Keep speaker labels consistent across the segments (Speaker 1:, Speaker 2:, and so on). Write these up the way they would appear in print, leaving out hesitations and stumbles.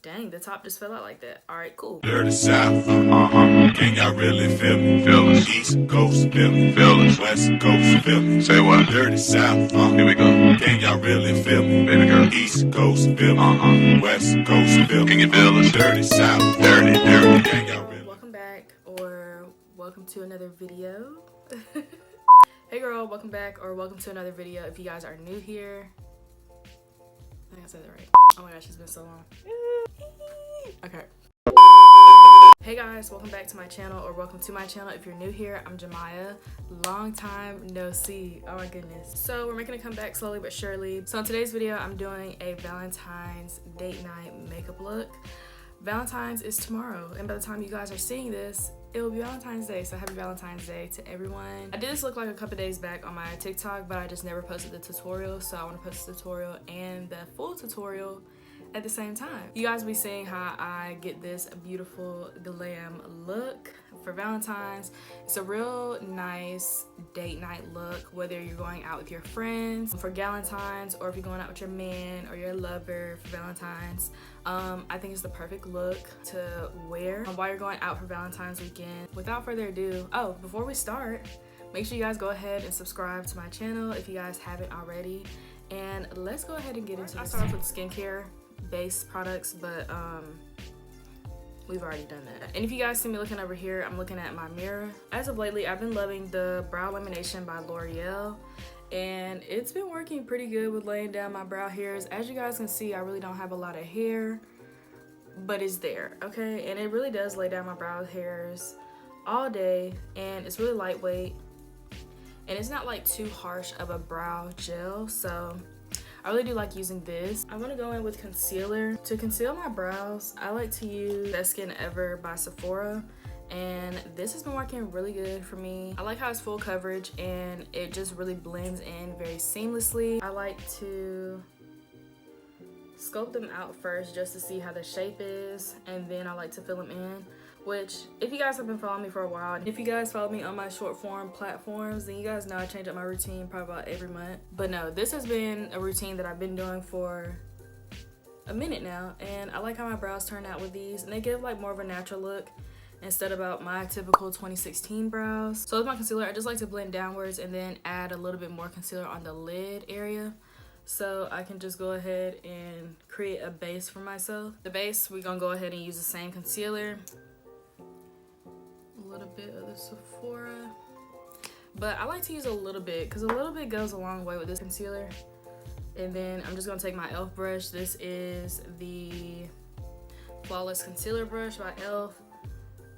Speaker 1: Dang, the top just fell out like that. All right, cool.
Speaker 2: Dirty South, can y'all really feel me? Feel us. East Coast, feel me. Feel us. West Coast, feel me. Say what? Dirty South, here we go. Can y'all really feel me? Baby girl. East Coast, feel me. West Coast, feel me. Can you feel us? Dirty South, dirty. Can y'all really?
Speaker 1: Welcome back, or welcome to another video. Hey girl, welcome back, or welcome to another video. If you guys are new here, I think I said that right. Oh my gosh, it's been so long. Okay. Hey guys, welcome back to my channel, or welcome to my channel. If you're new here, I'm JaMya. Long time no see. Oh my goodness. So we're making a comeback slowly but surely. So in today's video, I'm doing a Valentine's date night makeup look. Valentine's is tomorrow, and by the time you guys are seeing this, it will be Valentine's Day, so happy Valentine's Day to everyone. I did this look like a couple days back on my TikTok, but I just never posted the tutorial, so I want to post the tutorial and the full tutorial at the same time. You guys will be seeing how I get this beautiful glam look for Valentine's. It's a real nice date night look, whether you're going out with your friends for Valentine's, or if you're going out with your man or your lover for Valentine's. I think it's the perfect look to wear while you're going out for Valentine's weekend. Without further ado, before we start, make sure you guys go ahead and subscribe to my channel if you guys haven't already. And let's go ahead and get into this. I start off with skincare base products, but we've already done that. And if you guys see me looking over here, I'm looking at my mirror. As of lately, I've been loving the Brow Lamination by L'Oreal, and it's been working pretty good with laying down my brow hairs. As you guys can see, I really don't have a lot of hair, but it's there, okay? And it really does lay down my brow hairs all day, and it's really lightweight, and it's not like too harsh of a brow gel, so I really do like using this. I'm gonna go in with concealer. To conceal my brows, I like to use Best Skin Ever by Sephora, and this has been working really good for me. I like how it's full coverage and it just really blends in very seamlessly. I like to sculpt them out first just to see how the shape is, and then I like to fill them in. Which, if you guys have been following me for a while, if you guys follow me on my short form platforms, then you guys know I change up my routine probably about every month. But no, this has been a routine that I've been doing for a minute now, and I like how my brows turn out with these, and they give like more of a natural look instead of my typical 2016 brows. So with my concealer, I just like to blend downwards and then add a little bit more concealer on the lid area, so I can just go ahead and create a base for myself. The base, we're gonna go ahead and use the same concealer, a little bit of the Sephora, but I like to use a little bit because a little bit goes a long way with this concealer. And then I'm just gonna take my e.l.f. brush. This is the Flawless Concealer Brush by e.l.f.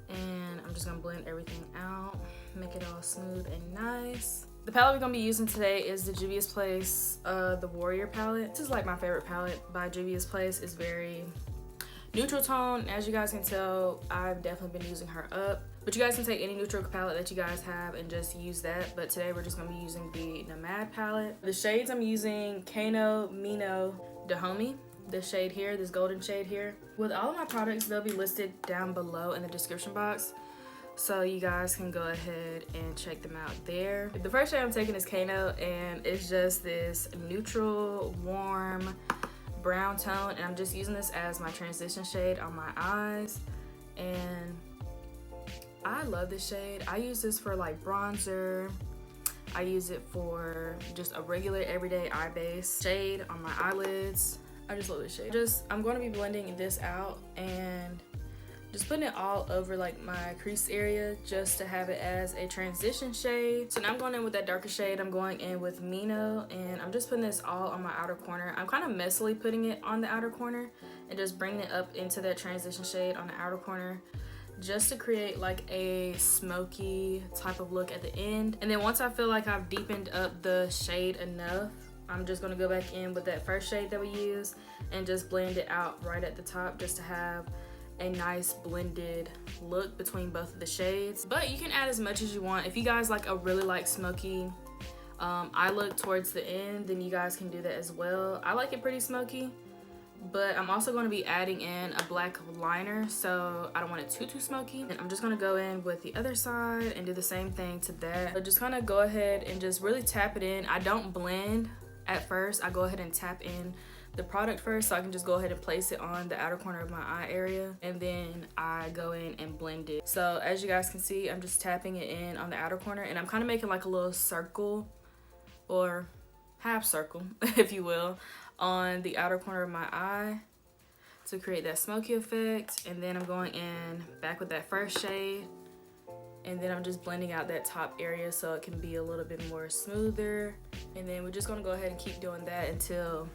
Speaker 1: and I'm just gonna blend everything out, make it all smooth and nice. The palette we're gonna be using today is the Juvia's Place, the Warrior palette. This is like my favorite palette by Juvia's Place. It's very neutral tone. As you guys can tell, I've definitely been using her up, but you guys can take any neutral palette that you guys have and just use that. But today we're just gonna be using the Nomad palette. The shades I'm using, Kano, Mino, Dahomey. This shade here, this golden shade here. With all of my products, they'll be listed down below in the description box, so you guys can go ahead and check them out there. The first shade I'm taking is Kano, and it's just this neutral, warm brown tone, and I'm just using this as my transition shade on my eyes, and I love this shade. I use this for like bronzer. I use it for just a regular everyday eye base shade on my eyelids. I just love this shade. I'm going to be blending this out and just putting it all over like my crease area just to have it as a transition shade. So now I'm going in with that darker shade. I'm going in with Mino, and I'm just putting this all on my outer corner. I'm kind of messily putting it on the outer corner and just bringing it up into that transition shade on the outer corner, just to create like a smoky type of look at the end. And then once I feel like I've deepened up the shade enough, I'm just going to go back in with that first shade that we used and just blend it out right at the top, just to have a nice blended look between both of the shades. But you can add as much as you want. If you guys like a really like smoky eye look towards the end, then you guys can do that as well. I like it pretty smoky, but I'm also going to be adding in a black liner, so I don't want it too smoky. And I'm just going to go in with the other side and do the same thing to that. So just kind of go ahead and just really tap it in. I don't blend at first. I go ahead and tap in the product first so I can just go ahead and place it on the outer corner of my eye area, and then I go in and blend it. So as you guys can see, I'm just tapping it in on the outer corner, and I'm kind of making like a little circle or half circle if you will on the outer corner of my eye to create that smoky effect. And then I'm going in back with that first shade, and then I'm just blending out that top area so it can be a little bit more smoother. And then we're just gonna go ahead and keep doing that until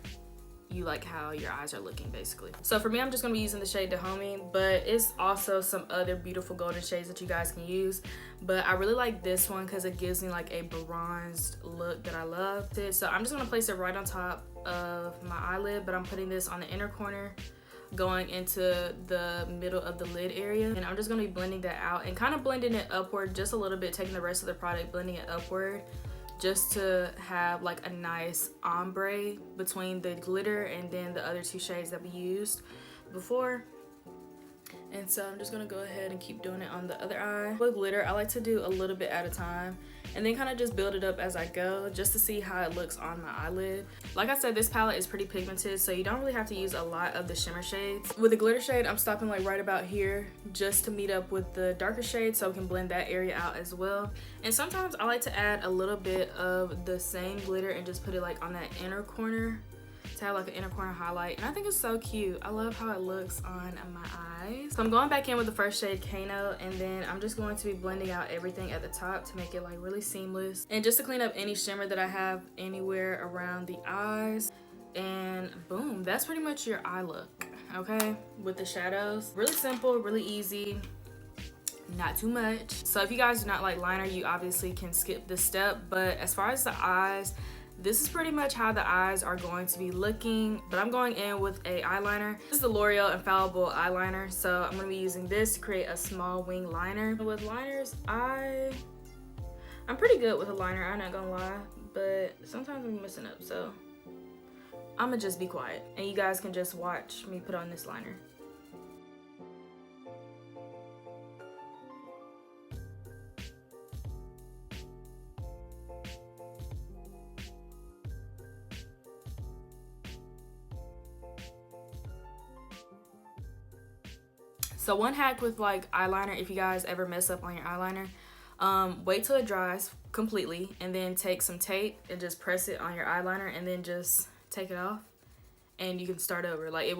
Speaker 1: you like how your eyes are looking, basically. So for me, I'm just gonna be using the shade Dahomey, but it's also some other beautiful golden shades that you guys can use. But I really like this one because it gives me like a bronzed look that I love. So I'm just gonna place it right on top of my eyelid, but I'm putting this on the inner corner, going into the middle of the lid area, and I'm just gonna be blending that out and kind of blending it upward just a little bit, taking the rest of the product, blending it upward, just to have like a nice ombre between the glitter and then the other two shades that we used before. And so I'm just gonna go ahead and keep doing it on the other eye. With glitter, I like to do a little bit at a time and then kind of just build it up as I go, just to see how it looks on my eyelid. Like I said, this palette is pretty pigmented, so you don't really have to use a lot of the shimmer shades. With the glitter shade, I'm stopping like right about here just to meet up with the darker shade so we can blend that area out as well. And sometimes I like to add a little bit of the same glitter and just put it like on that inner corner to have like an inner corner highlight, and I think it's so cute. I love how it looks on my eyes. So I'm going back in with the first shade Kano, and then I'm just going to be blending out everything at the top to make it like really seamless, and just to clean up any shimmer that I have anywhere around the eyes. And boom, that's pretty much your eye look, okay, with the shadows. Really simple, really easy, not too much. So if you guys do not like liner, you obviously can skip this step, but as far as the eyes, this is pretty much how the eyes are going to be looking. But I'm going in with a eyeliner. This is the L'Oreal Infallible eyeliner, so I'm going to be using this to create a small wing liner. With liners, I'm pretty good with a liner, I'm not gonna lie, but sometimes I'm messing up, so I'm gonna just be quiet and you guys can just watch me put on this liner. So one hack with like eyeliner, if you guys ever mess up on your eyeliner, wait till it dries completely and then take some tape and just press it on your eyeliner and then just take it off and you can start over. Like you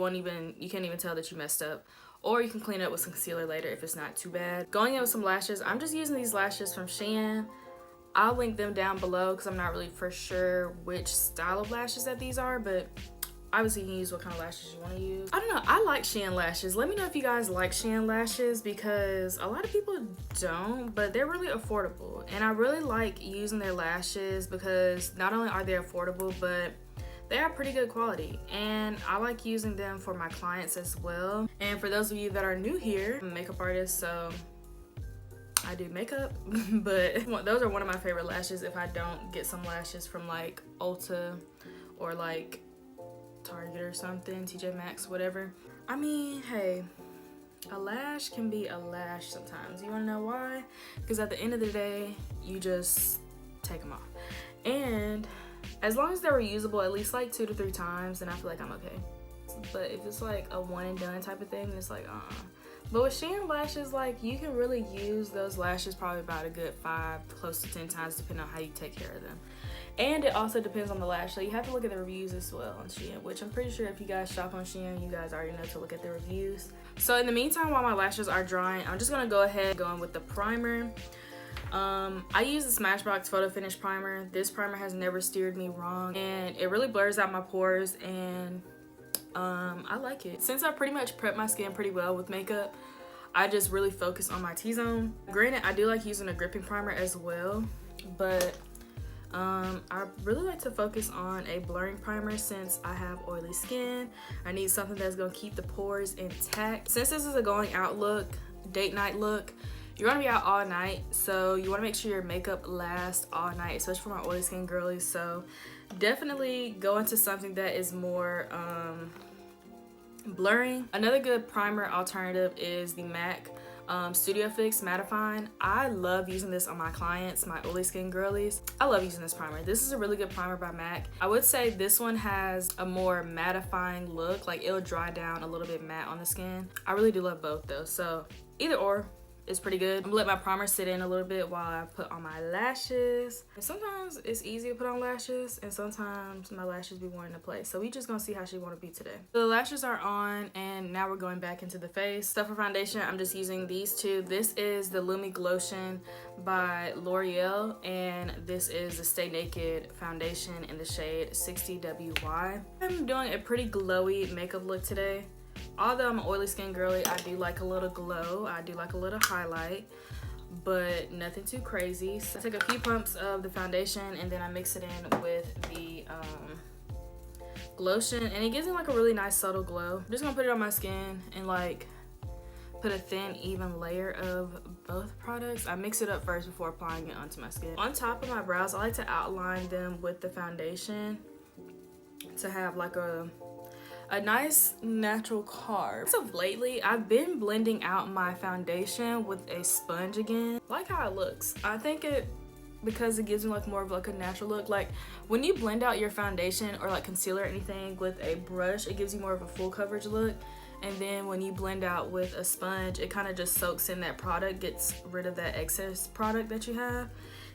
Speaker 1: can't even tell that you messed up. Or you can clean it up with some concealer later if it's not too bad. Going in with some lashes, I'm just using these lashes from Shein. I'll link them down below because I'm not really for sure which style of lashes that these are, but obviously you can use what kind of lashes you want to use. I don't know, I like Shein lashes. Let me know if you guys like Shein lashes because a lot of people don't, but they're really affordable. And I really like using their lashes because not only are they affordable, but they are pretty good quality. And I like using them for my clients as well. And for those of you that are new here, I'm a makeup artist, so I do makeup, but those are one of my favorite lashes if I don't get some lashes from like Ulta or like Target or something, TJ Maxx, whatever. I mean, hey, a lash can be a lash sometimes. You wanna know why? Because at the end of the day, you just take them off. And as long as they're reusable at least like 2 to 3 times, then I feel like I'm okay. But if it's like a one and done type of thing, it's like, But with Shein lashes, like you can really use those lashes probably about a good 5, close to 10 times depending on how you take care of them. And it also depends on the lash, so you have to look at the reviews as well on Shein, which I'm pretty sure if you guys shop on Shein, you guys already know to look at the reviews. So in the meantime, while my lashes are drying, I'm just gonna go ahead and go in with the primer. I use the Smashbox Photo Finish Primer. This primer has never steered me wrong, and it really blurs out my pores, and I like it. Since I pretty much prep my skin pretty well with makeup, I just really focus on my T-zone. Granted, I do like using a gripping primer as well, but I really like to focus on a blurring primer since I have oily skin. I need something that's gonna keep the pores intact. Since this is a going out look, date night look, you're gonna be out all night, so you wanna make sure your makeup lasts all night, especially for my oily skin girlies. So definitely go into something that is more blurring. Another good primer alternative is the MAC Studio Fix Mattifying. I love using this on my clients, my oily skin girlies. I love using this primer. This is a really good primer by MAC. I would say this one has a more mattifying look, like it'll dry down a little bit matte on the skin. I really do love both though, so either or is pretty good. I'm gonna let my primer sit in a little bit while I put on my lashes. And sometimes it's easy to put on lashes and sometimes my lashes be wanting to play. So we just gonna see how she wanna be today. So the lashes are on and now we're going back into the face. So for foundation, I'm just using these two. This is the Lumi Glotion by L'Oreal and this is the Stay Naked foundation in the shade 60WY. I'm doing a pretty glowy makeup look today. Although I'm an oily skin girly, I do like a little glow. I do like a little highlight, but nothing too crazy. So I take a few pumps of the foundation and then I mix it in with the lotion and it gives me like a really nice subtle glow. I'm just gonna put it on my skin and like put a thin even layer of both products. I mix it up first before applying it onto my skin. On top of my brows, I like to outline them with the foundation to have like a nice natural carve. So lately, I've been blending out my foundation with a sponge again. I like how it looks. I think because it gives me like more of like a natural look. Like when you blend out your foundation or like concealer or anything with a brush, it gives you more of a full coverage look. And then when you blend out with a sponge, it kind of just soaks in that product, gets rid of that excess product that you have,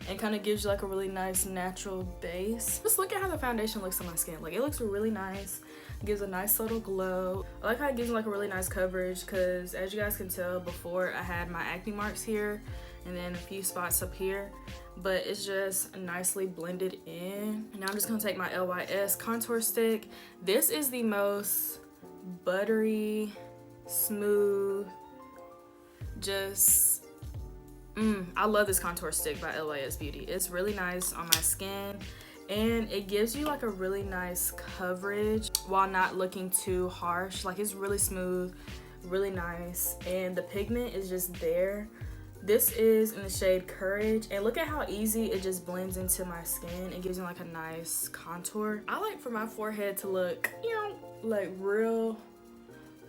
Speaker 1: and kind of gives you like a really nice natural base. Just look at how the foundation looks on my skin. Like it looks really nice. It gives a nice subtle glow. I like how it gives me like a really nice coverage because as you guys can tell, before I had my acne marks here and then a few spots up here, but it's just nicely blended in. Now I'm just gonna take my LYS contour stick. This is the most buttery, smooth, just I love this contour stick by LYS Beauty. It's really nice on my skin and it gives you like a really nice coverage while not looking too harsh. Like it's really smooth, really nice, and the pigment is just there. This is in the shade Courage, and look at how easy it just blends into my skin. It gives me like a nice contour. I like for my forehead to look, you know, like real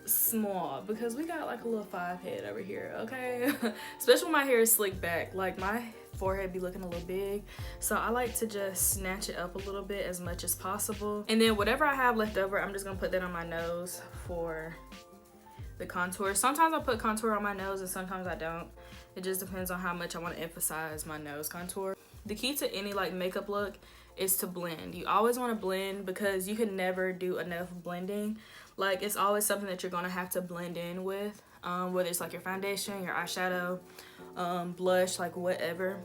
Speaker 1: small because we got like a little 5 head over here, okay? Especially when my hair is slicked back, like my forehead be looking a little big, so I like to just snatch it up a little bit as much as possible. And then whatever I have left over, I'm just gonna put that on my nose for the contour. Sometimes I put contour on my nose and sometimes I don't. It just depends on how much I want to emphasize my nose contour. The key to any like makeup look is to blend. You always want to blend because you can never do enough blending. Like it's always something that you're gonna have to blend in with, whether it's like your foundation, your eyeshadow, blush, like whatever.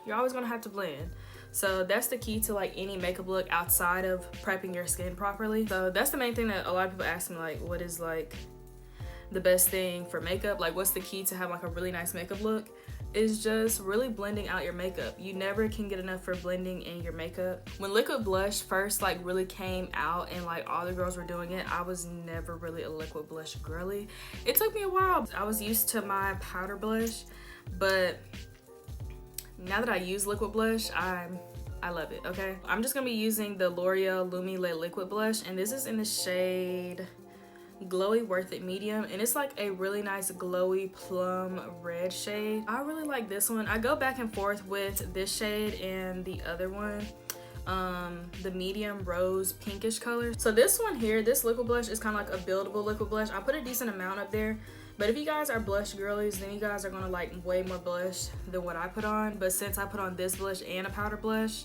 Speaker 1: You're always gonna have to blend. So that's the key to like any makeup look outside of prepping your skin properly. So that's the main thing that a lot of people ask me, like what is like the best thing for makeup, like what's the key to have like a really nice makeup look, is just really blending out your makeup. You never can get enough for blending in your makeup. When liquid blush first like really came out and like all the girls were doing it, I was never really a liquid blush girly. It took me a while. I was used to my powder blush, but now that I use liquid blush, I love it, okay? I'm just gonna be using the L'Oreal Lumi Le Liquid Blush, and this is in the shade Glowy Worth It Medium, and it's like a really nice glowy plum red shade. I really like this one. I go back and forth with this shade and the other one, the medium rose pinkish color. So this one here, this liquid blush is kind of like a buildable liquid blush. I put a decent amount up there, but if you guys are blush girlies, then you guys are gonna like way more blush than what I put on. But since I put on this blush and a powder blush,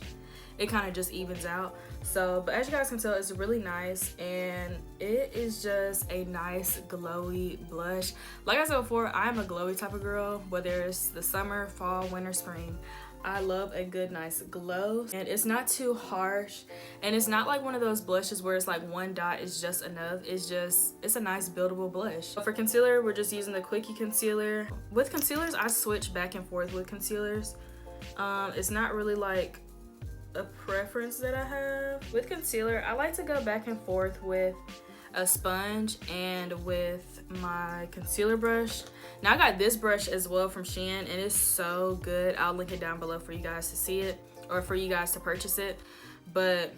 Speaker 1: it kind of just evens out. So, but as you guys can tell, it's really nice and it is just a nice glowy blush. Like I said before, I'm a glowy type of girl, whether it's the summer, fall, winter, spring. I love a good nice glow, and it's not too harsh, and it's not like one of those blushes where it's like one dot is just enough. It's a nice buildable blush. So for concealer, we're just using the Quickie concealer. With concealers, I switch back and forth with concealers. It's not really like a preference that I have. With concealer, I like to go back and forth with a sponge and with my concealer brush. Now I got this brush as well from Shein, and it's so good. I'll link it down below for you guys to see it, or for you guys to purchase it, but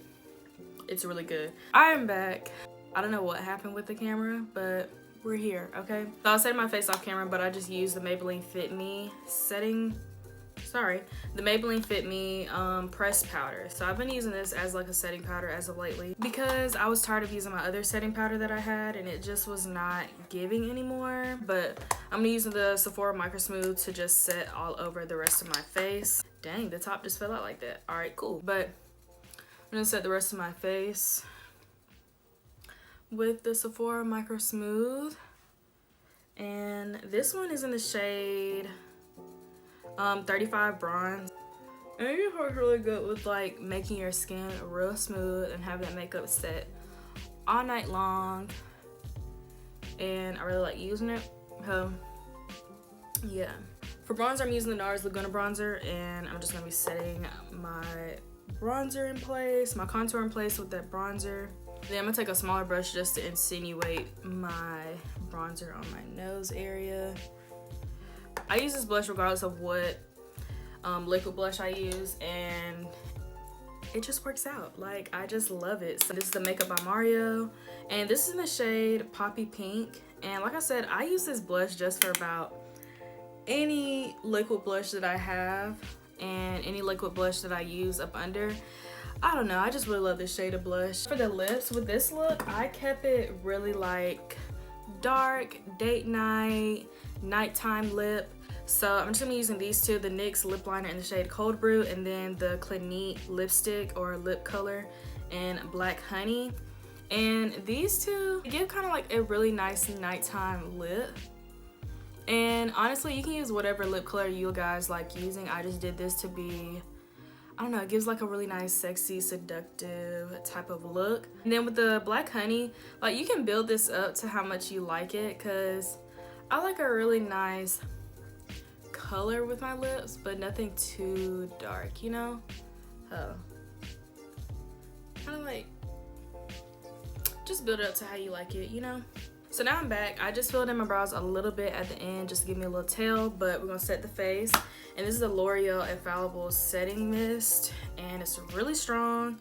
Speaker 1: it's really good. I am back. I don't know what happened with the camera, but we're here, okay? So I'll set my face off camera, but I just used the Maybelline Fit Me the Maybelline Fit Me pressed powder. So I've been using this as like a setting powder as of lately because I was tired of using my other setting powder that I had and it just was not giving anymore. But I'm gonna use the Sephora Micro Smooth to just set all over the rest of my face. Dang, the top just fell out like that. All right, cool. But I'm gonna set the rest of my face with the Sephora Micro Smooth. And this one is in the shade 35 Bronze. And it works really good with like making your skin real smooth and having that makeup set all night long. And I really like using it. Yeah. For bronzer, I'm using the NARS Laguna bronzer, and I'm just gonna be setting my bronzer in place, my contour in place with that bronzer. Then I'm gonna take a smaller brush just to insinuate my bronzer on my nose area. I use this blush regardless of what liquid blush I use, and it just works out. Like, I just love it. So this is the Makeup by Mario, and this is in the shade Poppy Pink. And like I said, I use this blush just for about any liquid blush that I have and any liquid blush that I use up under. I don't know, I just really love this shade of blush. For the lips, with this look, I kept it really like dark, date night, nighttime lip. So I'm just gonna be using these two, the NYX lip liner in the shade Cold Brew, and then the Clinique lipstick or lip color in Black Honey. And these two give kind of like a really nice nighttime lip. And honestly, you can use whatever lip color you guys like using. I just did this to be, I don't know, it gives like a really nice, sexy, seductive type of look. And then with the Black Honey, like you can build this up to how much you like it, because I like a really nice color with my lips, but nothing too dark, you know? Kind of like, just build it up to how you like it, you know? So now I'm back. I just filled in my brows a little bit at the end just to give me a little tail, but we're gonna set the face. And this is a L'Oreal Infallible Setting Mist, and it's really strong.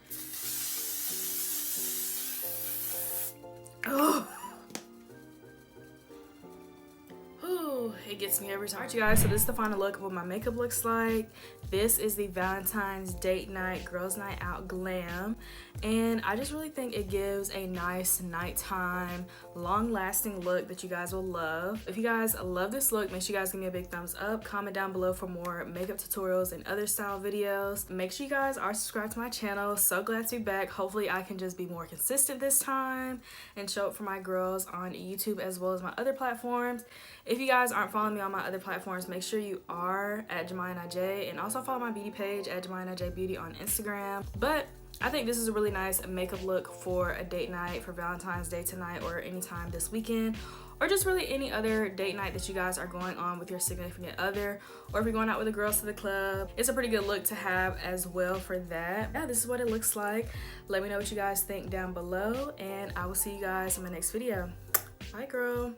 Speaker 1: Oh, it gets me every time. Alright, you guys, so this is the final look of what my makeup looks like. This is the Valentine's Date Night Girls Night Out Glam, and I just really think it gives a nice nighttime, long-lasting look that you guys will love. If you guys love this look, make sure you guys give me a big thumbs up. Comment down below for more makeup tutorials and other style videos. Make sure you guys are subscribed to my channel. So glad to be back. Hopefully I can just be more consistent this time and show up for my girls on YouTube as well as my other platforms. If you guys aren't following me on my other platforms, make sure you are at JaMya Najai, and also follow my beauty page at JaMya Najai Beauty on Instagram. But I think this is a really nice makeup look for a date night for Valentine's Day tonight, or anytime this weekend, or just really any other date night that you guys are going on with your significant other, or if you're going out with the girls to the club. It's a pretty good look to have as well for that. Yeah, this is what it looks like. Let me know what you guys think down below, and I will see you guys in my next video. Bye, girl.